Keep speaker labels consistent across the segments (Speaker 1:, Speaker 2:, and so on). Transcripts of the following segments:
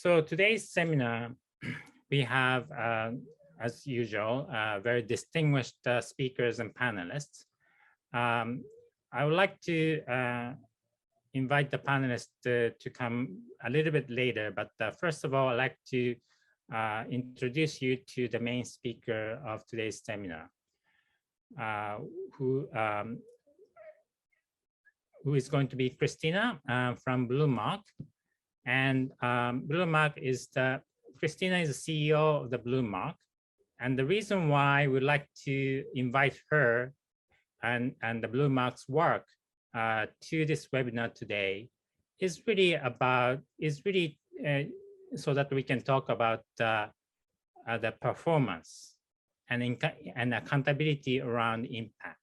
Speaker 1: So today's seminar, we have, as usual, very distinguished speakers and panelists. I would like to invite the panelists to come a little bit later, but first of all, I'd like to introduce you to the main speaker of today's seminar, who is going to be Christina from BlueMark. And BlueMark is Christina is the CEO of the BlueMark. And the reason why we'd like to invite her and the BlueMark's work to this webinar today is really so that we can talk about the performance and accountability around impact.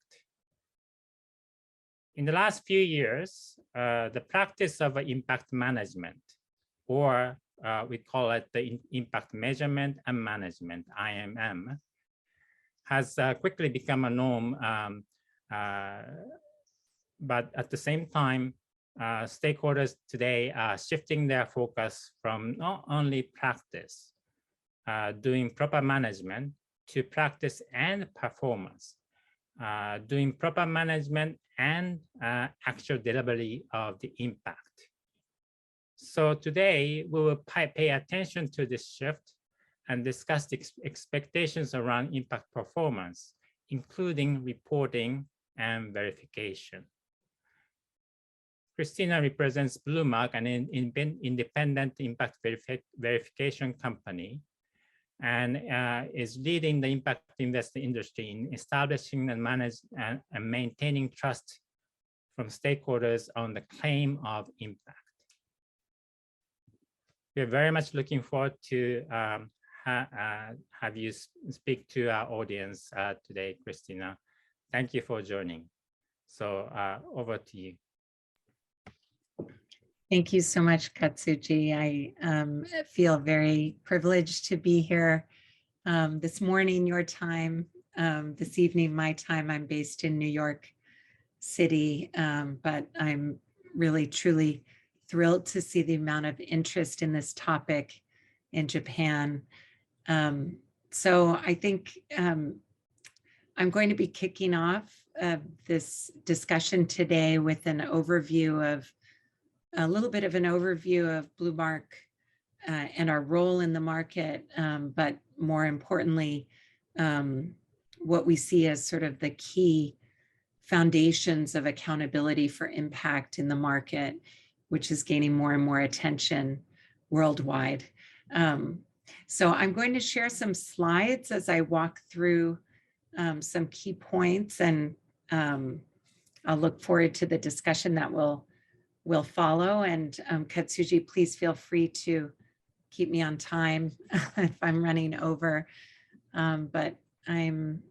Speaker 1: In the last few years, the practice of impact management, or we call it the impact measurement and management, IMM, has quickly become a norm. But at the same time, stakeholders today are shifting their focus from not only practice, doing proper management, to practice and performance, doing proper management and actual delivery of the impact. So today, we will pay attention to this shift and discuss the expectations around impact performance, including reporting and verification. Christina represents BlueMark, an independent impact verification company, and is leading the impact investing industry in establishing and managing and maintaining trust from stakeholders on the claim of impact. We're very much looking forward to have you speak to our audience today, Christina. Thank you for joining. So over to you.
Speaker 2: Thank you so much, Katsuji. I feel very privileged to be here this morning, your time, this evening, my time. I'm based in New York City, but I'm really, truly thrilled to see the amount of interest in this topic in Japan. So I think I'm going to be kicking off this discussion today with an overview of a little bit of an overview of BlueMark and our role in the market, but more importantly, what we see as sort of the key foundations of accountability for impact in the market, which is gaining more and more attention worldwide. So I'm going to share some slides as I walk through some key points, and I'll look forward to the discussion that will follow. And Katsuji, please feel free to keep me on time if I'm running over. But I'm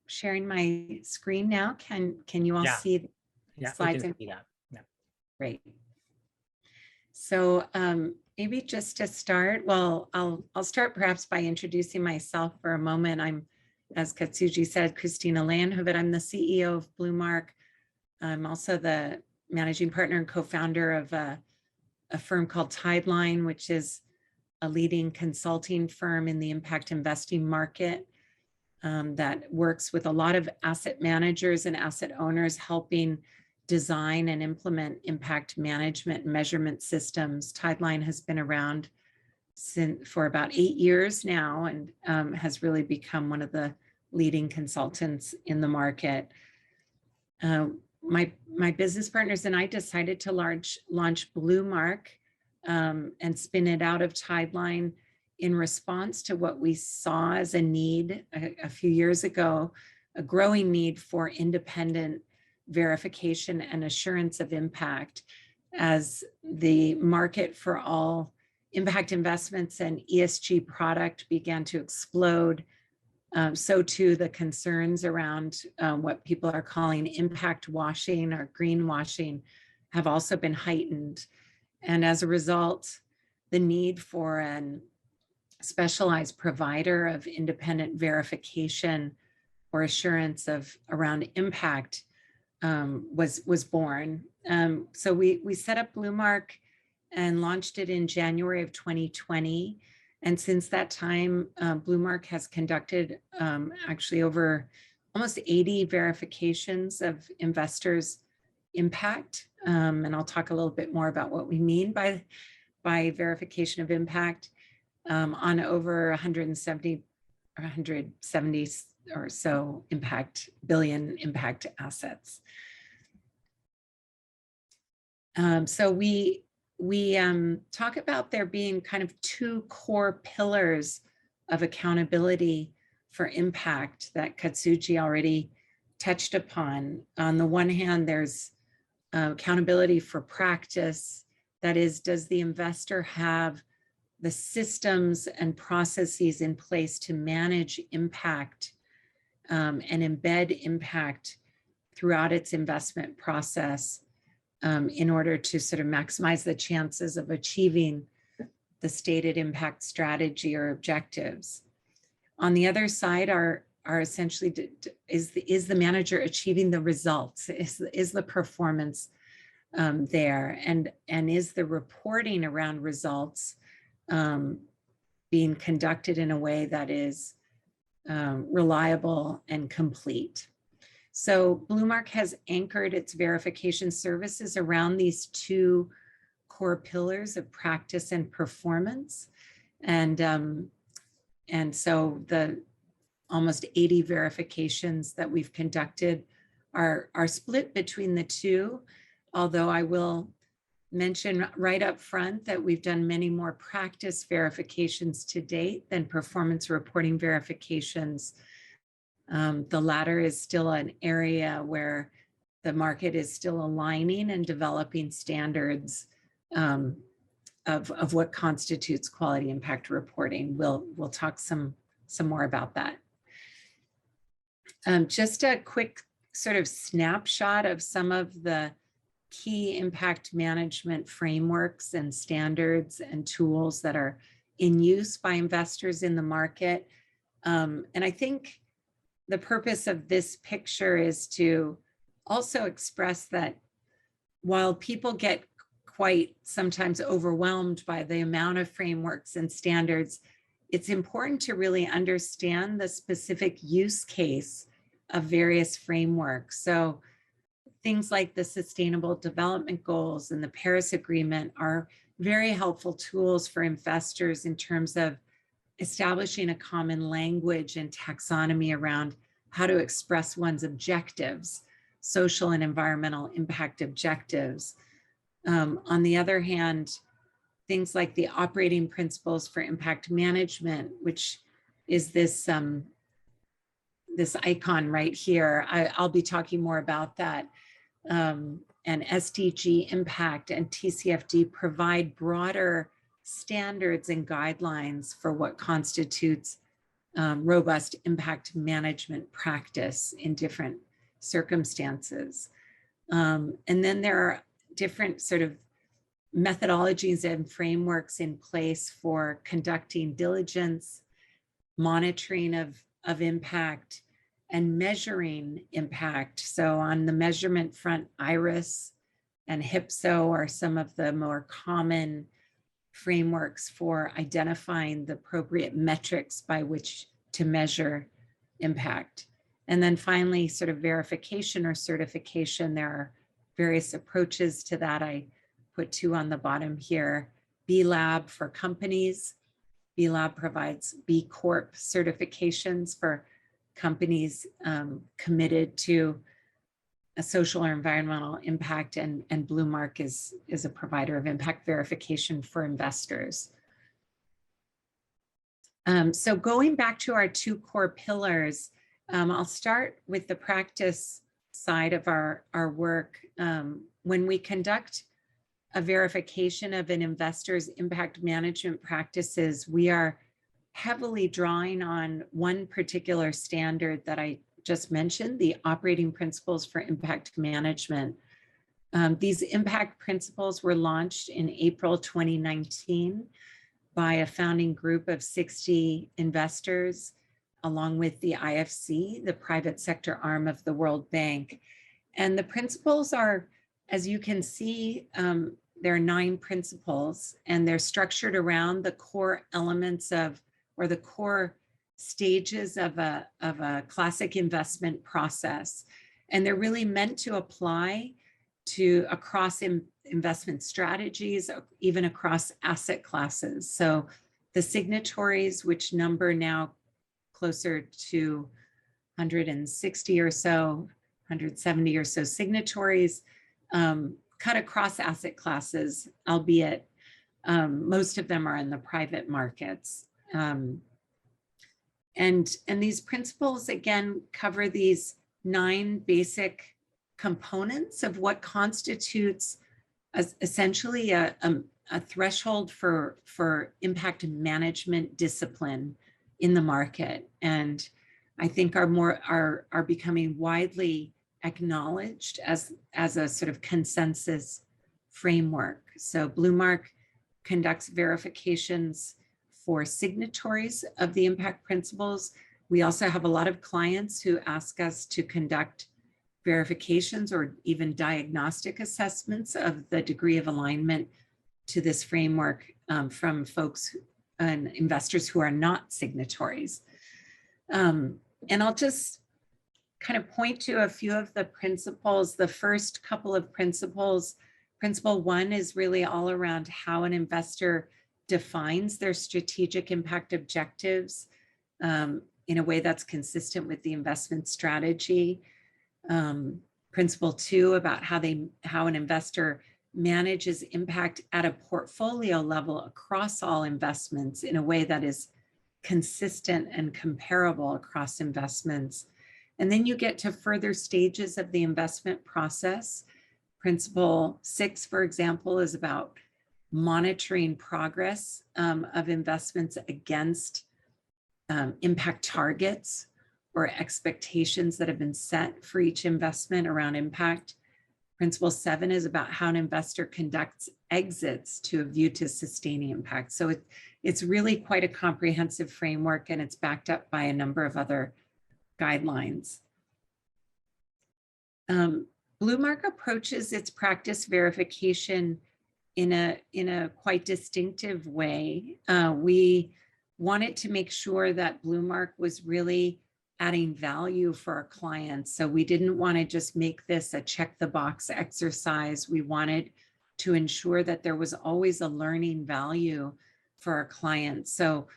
Speaker 2: sharing my screen now. Can you all see the slides?
Speaker 1: Yeah.
Speaker 2: Great. So maybe just to start, well, I'll start perhaps by introducing myself for a moment. I'm, as Katsuji said, Christina Leijonhufvud. I'm the CEO of BlueMark. I'm also the managing partner and co-founder of a firm called Tideline, which is a leading consulting firm in the impact investing market that works with a lot of asset managers and asset owners, helping design and implement impact management and measurement systems. Tideline has been around for about 8 years now, and has really become one of the leading consultants in the market. My business partners and I decided to launch BlueMark and spin it out of Tideline in response to what we saw as a need a few years ago, a growing need for independent verification and assurance of impact as the market for all impact investments and ESG product began to explode. So too, the concerns around what people are calling impact washing or greenwashing have also been heightened. And as a result, the need for a specialized provider of independent verification or assurance around impact was born. So we set up BlueMark and launched it in January of 2020. And since that time, BlueMark has conducted actually over almost 80 verifications of investors' impact. And I'll talk a little bit more about what we mean by verification of impact on over 170 or so billion impact assets. So we talk about there being kind of two core pillars of accountability for impact that Katsuji already touched upon. On the one hand, there's accountability for practice. That is, does the investor have the systems and processes in place to manage impact and embed impact throughout its investment process in order to sort of maximize the chances of achieving the stated impact strategy or objectives. On the other side are essentially, is the manager achieving the results? Is the performance there? And is the reporting around results being conducted in a way that is reliable and complete? So BlueMark has anchored its verification services around these two core pillars of practice and performance. And so the almost 80 verifications that we've conducted are split between the two, although I will mention right up front that we've done many more practice verifications to date than performance reporting verifications. The latter is still an area where the market is still aligning and developing standards of what constitutes quality impact reporting. We'll talk some more about that. Just a quick sort of snapshot of some of the key impact management frameworks and standards and tools that are in use by investors in the market. And I think the purpose of this picture is to also express that while people get quite sometimes overwhelmed by the amount of frameworks and standards, it's important to really understand the specific use case of various frameworks. So things like the Sustainable Development Goals and the Paris Agreement are very helpful tools for investors in terms of establishing a common language and taxonomy around how to express one's objectives, social and environmental impact objectives. On the other hand, things like the operating principles for impact management, which is this icon right here. I'll be talking more about that. And SDG impact and TCFD provide broader standards and guidelines for what constitutes robust impact management practice in different circumstances. And then there are different sort of methodologies and frameworks in place for conducting diligence, monitoring of impact, and measuring impact. So on the measurement front, IRIS and HIPSO are some of the more common frameworks for identifying the appropriate metrics by which to measure impact. And then finally, sort of verification or certification, there are various approaches to that. I put two on the bottom here. B Lab for companies. B Lab provides B Corp certifications for companies committed to a social or environmental impact, and BlueMark is a provider of impact verification for investors. So going back to our two core pillars, I'll start with the practice side of our work. When we conduct a verification of an investor's impact management practices, we are heavily drawing on one particular standard that I just mentioned, the operating principles for impact management. These impact principles were launched in April 2019 by a founding group of 60 investors, along with the IFC, the private sector arm of the World Bank. And the principles are, as you can see, there are 9 principles, and they're structured around the core elements of, or the core stages of a classic investment process. And they're really meant to apply to across investment strategies, even across asset classes. So the signatories, which number now closer to 160 or so, 170 or so signatories, cut across asset classes, albeit most of them are in the private markets. And these principles, again, cover these 9 basic components of what constitutes essentially a threshold for impact management discipline in the market, and I think are becoming widely acknowledged as a sort of consensus framework. So BlueMark conducts verifications for signatories of the impact principles. We also have a lot of clients who ask us to conduct verifications or even diagnostic assessments of the degree of alignment to this framework from folks and investors who are not signatories. And I'll just kind of point to a few of the principles. The first couple of principles, principle 1 is really all around how an investor defines their strategic impact objectives in a way that's consistent with the investment strategy. Principle 2 about how an investor manages impact at a portfolio level across all investments in a way that is consistent and comparable across investments. And then you get to further stages of the investment process. Principle 6, for example, is about monitoring progress of investments against impact targets or expectations that have been set for each investment around impact. Principle 7 is about how an investor conducts exits to a view to sustaining impact. So it's really quite a comprehensive framework, and it's backed up by a number of other guidelines. BlueMark approaches its practice verification in a quite distinctive way. We wanted to make sure that BlueMark was really adding value for our clients. So we didn't want to just make this a check the box exercise. We wanted to ensure that there was always a learning value for our clients, so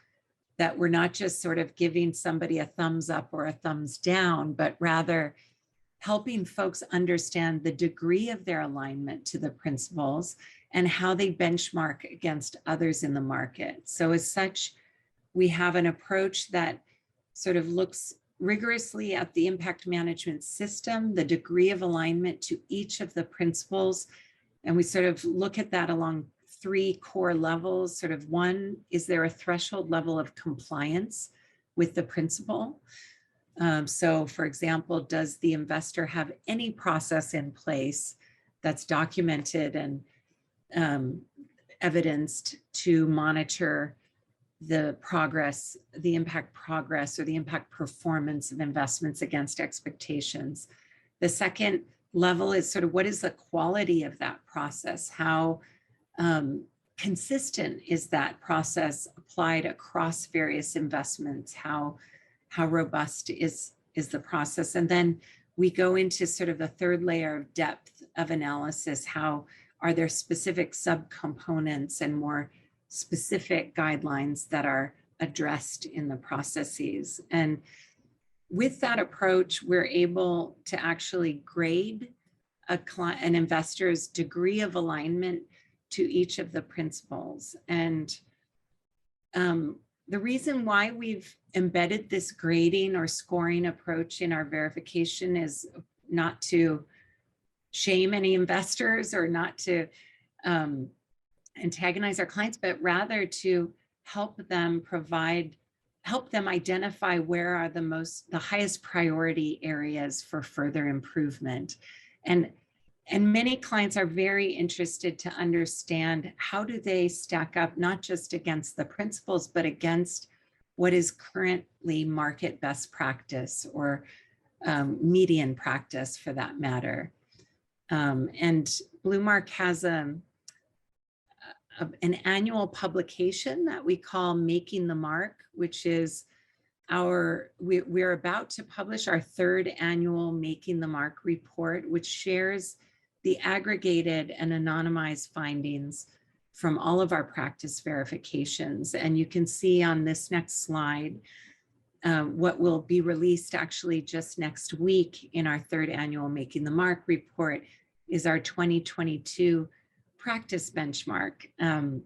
Speaker 2: that we're not just sort of giving somebody a thumbs up or a thumbs down, but rather helping folks understand the degree of their alignment to the principles and how they benchmark against others in the market. So as such, we have an approach that sort of looks rigorously at the impact management system, the degree of alignment to each of the principles. And we sort of look at that along 3 core levels. Sort of 1, is there a threshold level of compliance with the principle? So for example, does the investor have any process in place that's documented and evidenced to monitor the progress, the impact progress, or the impact performance of investments against expectations? The second level is sort of, what is the quality of that process? How consistent is that process applied across various investments? How robust is the process? And then we go into sort of the third layer of depth of analysis. How are there specific subcomponents and more specific guidelines that are addressed in the processes? And with that approach, we're able to actually grade an investor's degree of alignment to each of the principles. And the reason why we've embedded this grading or scoring approach in our verification is not to shame any investors or not to antagonize our clients, but rather to help them identify where are the highest priority areas for further improvement. And many clients are very interested to understand, how do they stack up, not just against the principles, but against what is currently market best practice or median practice for that matter. And BlueMark has an annual publication that we call Making the Mark, which is we're about to publish our 3rd annual Making the Mark report, which shares the aggregated and anonymized findings from all of our practice verifications. And you can see on this next slide, what will be released actually just next week in our 3rd annual Making the Mark report is our 2022 practice benchmark. And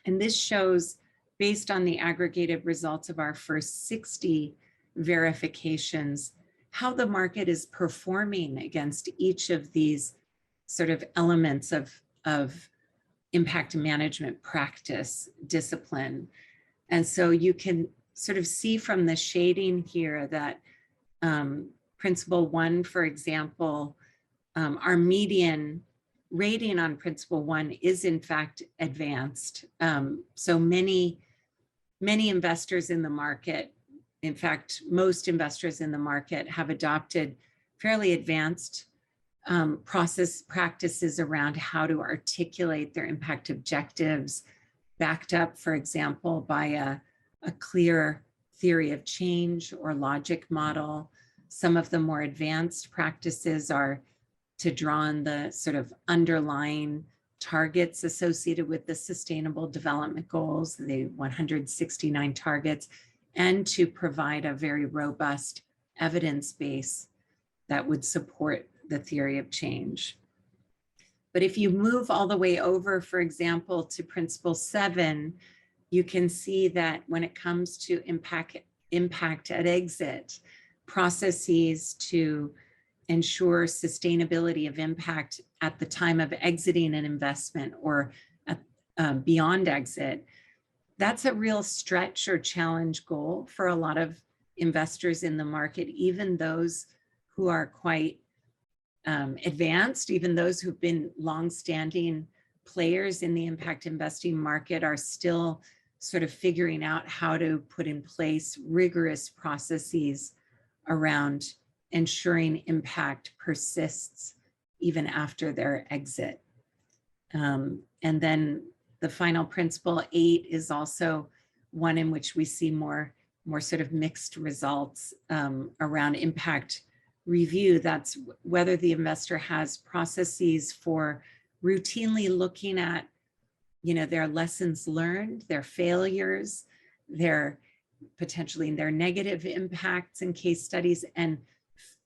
Speaker 2: this shows, based on the aggregated results of our first 60 verifications, how the market is performing against each of these sort of elements of impact management practice discipline. And so you can sort of see from the shading here that principle 1, for example, our median rating on principle 1 is in fact advanced. So many investors in the market, in fact, most investors in the market have adopted fairly advanced process practices around how to articulate their impact objectives, backed up, for example, by a clear theory of change or logic model. Some of the more advanced practices are to draw on the sort of underlying targets associated with the Sustainable Development Goals, the 169 targets, and to provide a very robust evidence base that would support the theory of change. But if you move all the way over, for example, to principle 7, you can see that when it comes to impact at exit, processes to ensure sustainability of impact at the time of exiting an investment or beyond exit, that's a real stretch or challenge goal for a lot of investors in the market, even those who are quite advanced, even those who've been longstanding players in the impact investing market are still sort of figuring out how to put in place rigorous processes around ensuring impact persists even after their exit. And then the final principle 8 is also one in which we see more sort of mixed results around impact review. That's whether the investor has processes for routinely looking at, their lessons learned, their failures, their potentially their negative impacts and case studies, and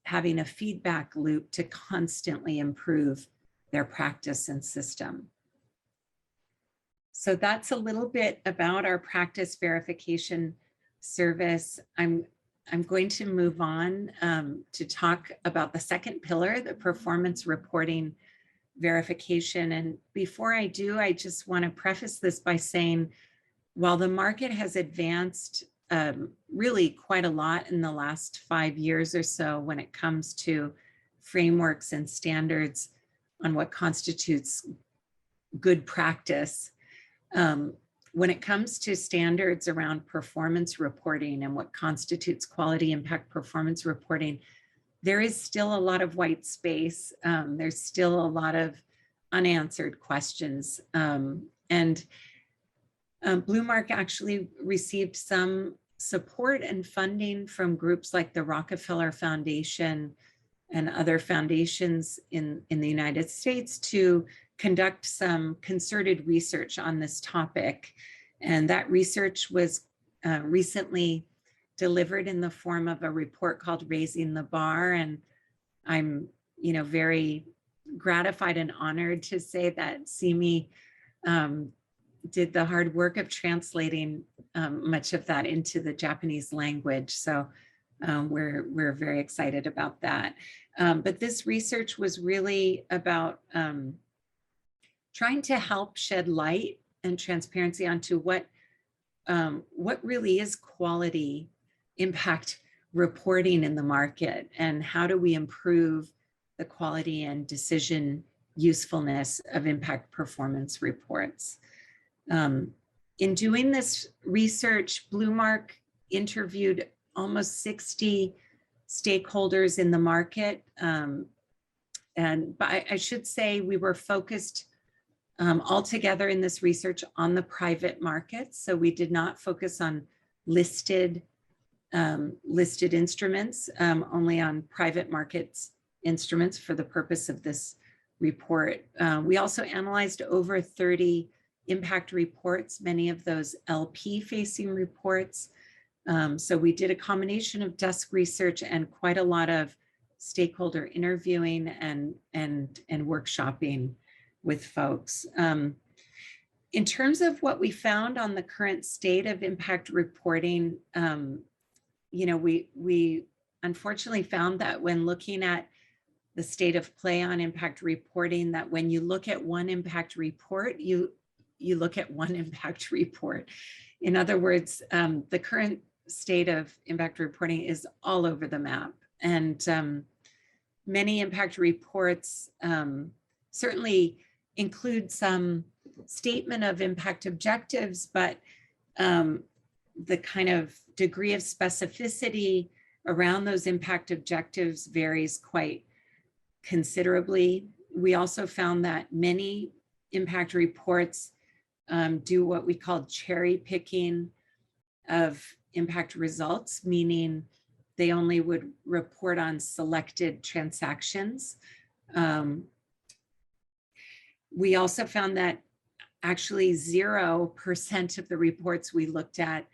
Speaker 2: having a feedback loop to constantly improve their practice and system. So that's a little bit about our practice verification service. I'm going to move on to talk about the second pillar, the performance reporting verification. And before I do, I just want to preface this by saying, while the market has advanced really quite a lot in the last 5 years or so when it comes to frameworks and standards on what constitutes good practice, when it comes to standards around performance reporting and what constitutes quality impact performance reporting, there is still a lot of white space. There's still a lot of unanswered questions. And BlueMark actually received some support and funding from groups like the Rockefeller Foundation and other foundations in the United States to conduct some concerted research on this topic. And that research was recently delivered in the form of a report called Raising the Bar. And I'm very gratified and honored to say that CME did the hard work of translating much of that into the Japanese language. So we're very excited about that. But this research was really about trying to help shed light and transparency onto what really is quality impact reporting in the market, and how do we improve the quality and decision usefulness of impact performance reports. In doing this research, BlueMark interviewed almost 60 stakeholders in the market. But I should say we were focused altogether in this research on the private markets. So we did not focus on listed instruments, only on private markets instruments for the purpose of this report. We also analyzed over 30 impact reports, many of those LP-facing reports. So we did a combination of desk research and quite a lot of stakeholder interviewing and workshopping with folks. In terms of what we found on the current state of impact reporting, we unfortunately found that when looking at the state of play on impact reporting, that when you look at one impact report, you look at one impact report. In other words, the current state of impact reporting is all over the map. And many impact reports certainly include some statement of impact objectives, but the kind of degree of specificity around those impact objectives varies quite considerably. We also found that many impact reports do what we call cherry picking of impact results, meaning they only would report on selected transactions. We also found that actually 0% of the reports we looked at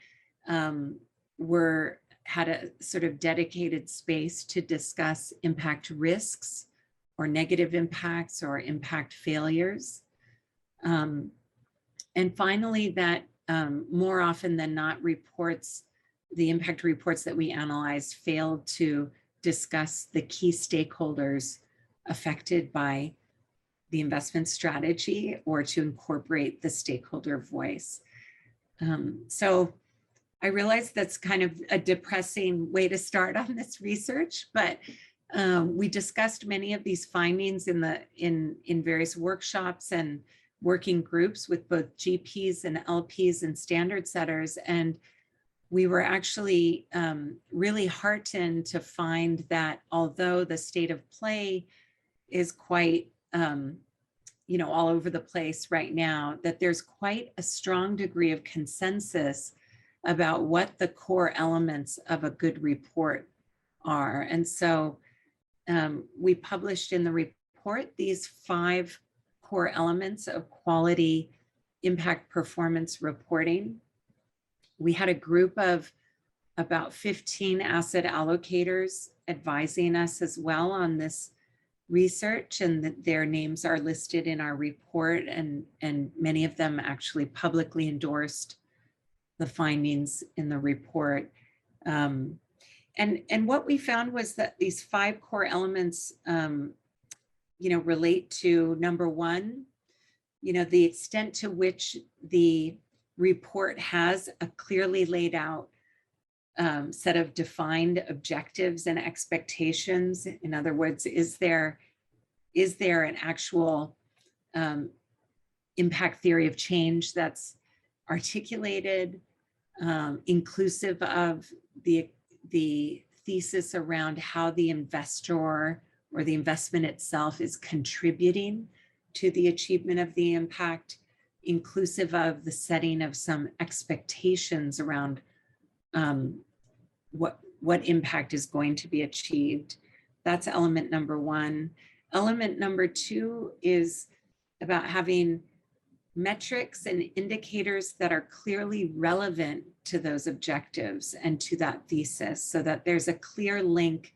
Speaker 2: had a sort of dedicated space to discuss impact risks or negative impacts or impact failures. And finally, that more often than not, the impact reports that we analyzed failed to discuss the key stakeholders affected by the investment strategy or to incorporate the stakeholder voice. So I realize that's kind of a depressing way to start on this research, but we discussed many of these findings in various workshops and working groups with both GPs and LPs and standard setters. And we were actually really heartened to find that although the state of play is quite all over the place right now, that there's quite a strong degree of consensus about what the core elements of a good report are. And so we published in the report these 5 core elements of quality impact performance reporting. We had a group of about 15 asset allocators advising us as well on this research, and their names are listed in our report, and many of them actually publicly endorsed the findings in the report. And what we found was that these 5 core elements relate to, number one, the extent to which the report has a clearly laid out set of defined objectives and expectations. In other words, is there an actual impact theory of change that's articulated, inclusive of the thesis around how the investor or the investment itself is contributing to the achievement of the impact, inclusive of the setting of some expectations around what impact is going to be achieved. That's element number one. Element number two is about having metrics and indicators that are clearly relevant to those objectives and to that thesis, so that there's a clear link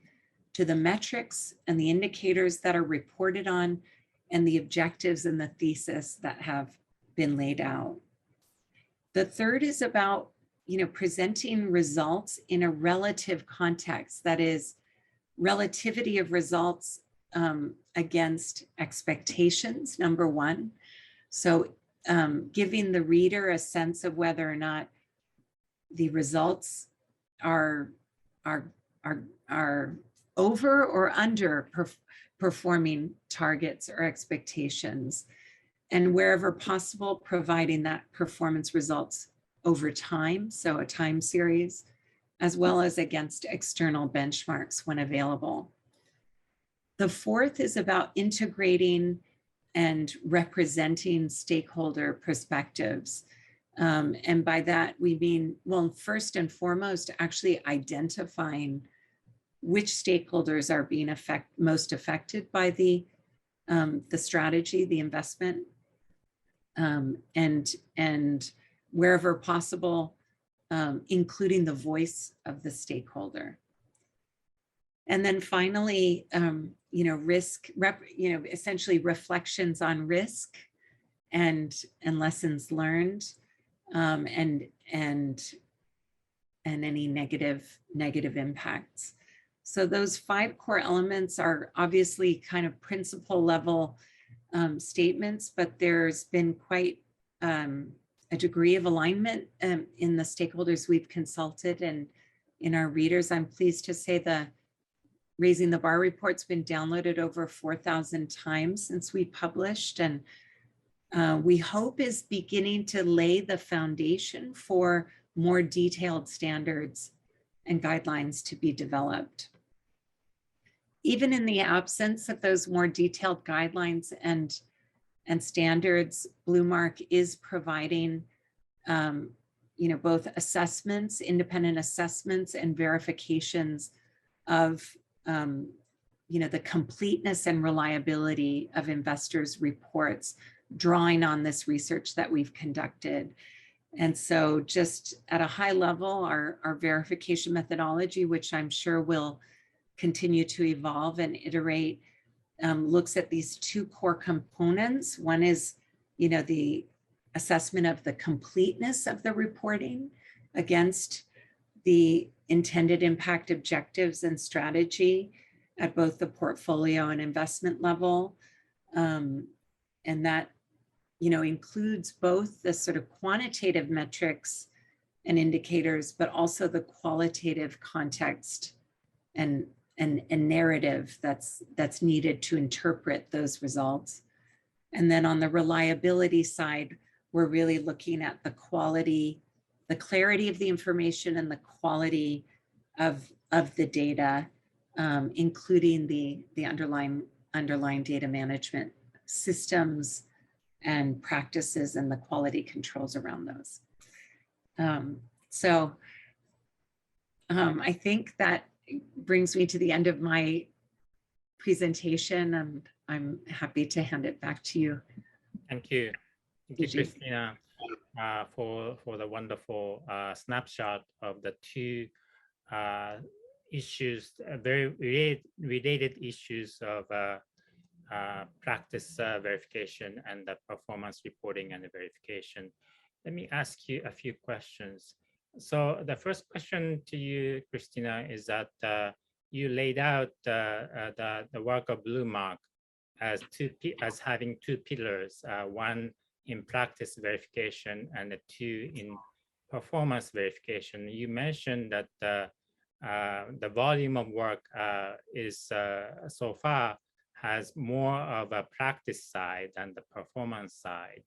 Speaker 2: to the metrics and the indicators that are reported on and the objectives and the thesis that have been laid out. The third is about presenting results in a relative context, that is, relativity of results against expectations, number one. So giving the reader a sense of whether or not the results are over or under performing targets or expectations, and wherever possible, providing that performance results over time, so a time series, as well as against external benchmarks when available. The fourth is about integrating and representing stakeholder perspectives. And by that, we mean, well, first and foremost, actually identifying which stakeholders are being most affected by the strategy, the investment, and wherever possible, including the voice of the stakeholder. And then finally, essentially reflections on risk and lessons learned, and any negative impacts. So those 5 core elements are obviously kind of principle level statements, but there's been quite a degree of alignment in the stakeholders we've consulted and in our readers. I'm pleased to say the Raising the Bar report's been downloaded over 4,000 times since we published, and we hope is beginning to lay the foundation for more detailed standards and guidelines to be developed. Even in the absence of those more detailed guidelines and standards, BlueMark is providing both assessments, independent assessments, and verifications of the completeness and reliability of investors' reports, drawing on this research that we've conducted. And so just at a high level, our verification methodology, which I'm sure will continue to evolve and iterate, looks at these 2 core components. One is, the assessment of the completeness of the reporting against the intended impact objectives and strategy at both the portfolio and investment level. And that, includes both the sort of quantitative metrics and indicators, but also the qualitative context and narrative that's needed to interpret those results. And then on the reliability side, we're really looking at the quality, the clarity of the information and the quality of the data, including the underlying data management systems and practices and the quality controls around those. I think that brings me to the end of my presentation, and I'm happy to hand it back to you.
Speaker 1: Thank you. Thank you, Christina, for the wonderful snapshot of the 2 issues, very related issues of practice verification and the performance reporting and the verification. Let me ask you a few questions. So the first question to you, Christina, is that you laid out the work of BlueMark as having 2 pillars, one in practice verification and 2 in performance verification. You mentioned that the volume of work is so far has more of a practice side than the performance side.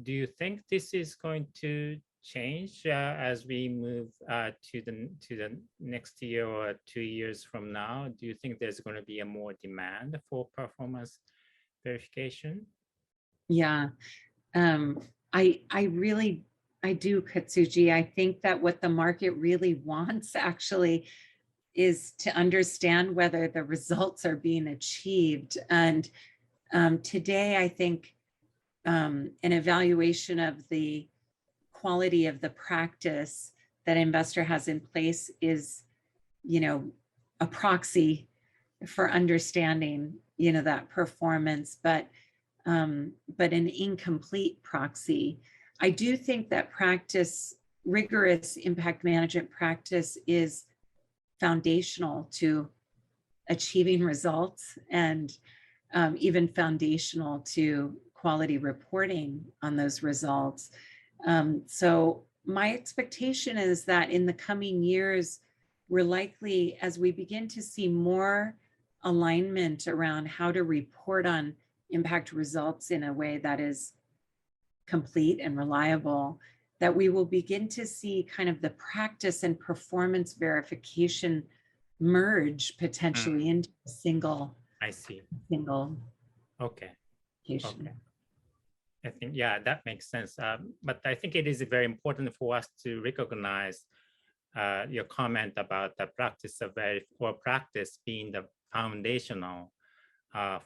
Speaker 1: Do you think this is going to change as we move to the next year or 2 years from now? Do you think there's going to be a more demand for performance verification?
Speaker 2: Yeah, I do, Katsuji. I think that what the market really wants actually is to understand whether the results are being achieved. And today, I think an evaluation of the quality of the practice that investor has in place is, a proxy for understanding, that performance, but an incomplete proxy. I do think that rigorous impact management practice is foundational to achieving results and even foundational to quality reporting on those results. So my expectation is that in the coming years, we're likely, as we begin to see more alignment around how to report on impact results in a way that is complete and reliable, that we will begin to see kind of the practice and performance verification merge potentially into a single.
Speaker 1: I see.
Speaker 2: Single.
Speaker 1: Okay.
Speaker 2: certification.
Speaker 1: Okay. I think, yeah, that makes sense. But I think it is very important for us to recognize your comment about the practice of practice being the foundational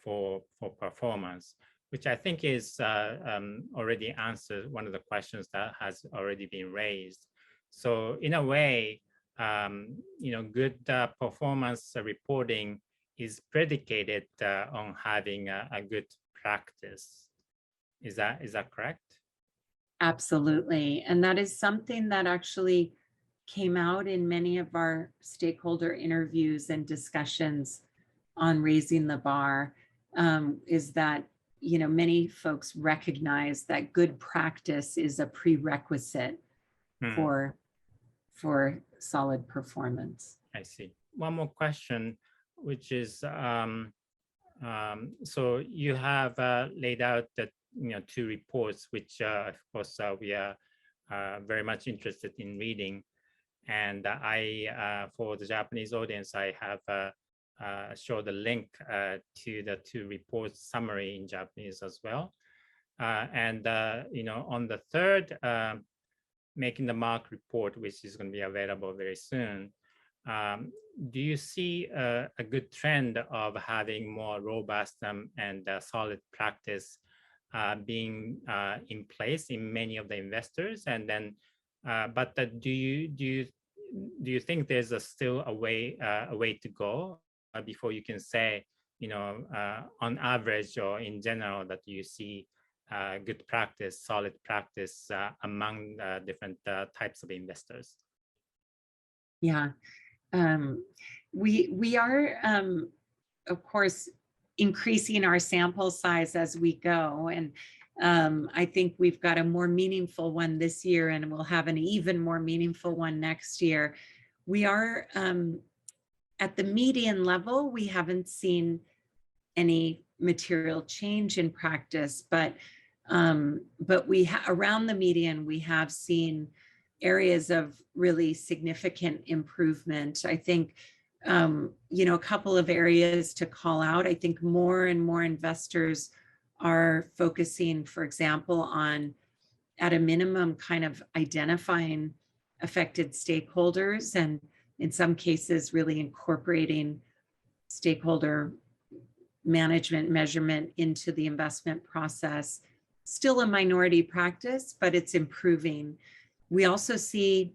Speaker 1: for performance, which I think is already answered one of the questions that has already been raised. So in a way, good performance reporting is predicated on having a good practice. Is that correct?
Speaker 2: Absolutely. And that is something that actually came out in many of our stakeholder interviews and discussions on raising the bar, is that, many folks recognize that good practice is a prerequisite for solid performance.
Speaker 1: I see. One more question, which is, so you have laid out the 2 reports, which of course we are very much interested in reading. And for the Japanese audience, I have showed the link to the 2 reports summary in Japanese as well. And on the third Making the Mark report, which is going to be available very soon, do you see a good trend of having more robust and solid practice being in place in many of the investors? And then, but do you think there's still a way to go before you can say, on average or in general, that you see good practice, solid practice among different types of investors?
Speaker 2: Yeah, we are, of course, increasing our sample size as we go. And I think we've got a more meaningful one this year, and we'll have an even more meaningful one next year. We are at the median level, we haven't seen any material change in practice, but around the median, we have seen areas of really significant improvement. I think, a couple of areas to call out. I think more and more investors are focusing, for example, on, at a minimum, kind of identifying affected stakeholders, and in some cases, really incorporating stakeholder management measurement into the investment process. Still a minority practice, but it's improving. We also see,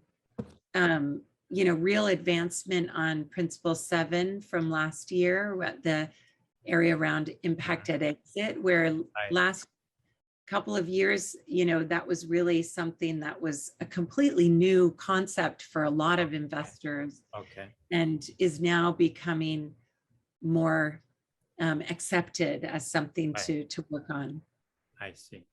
Speaker 2: real advancement on Principle 7 from last year, the area around impact at exit, where last couple of years, that was really something that was a completely new concept for a lot of investors, and is now becoming more accepted as something to work on.
Speaker 1: I see.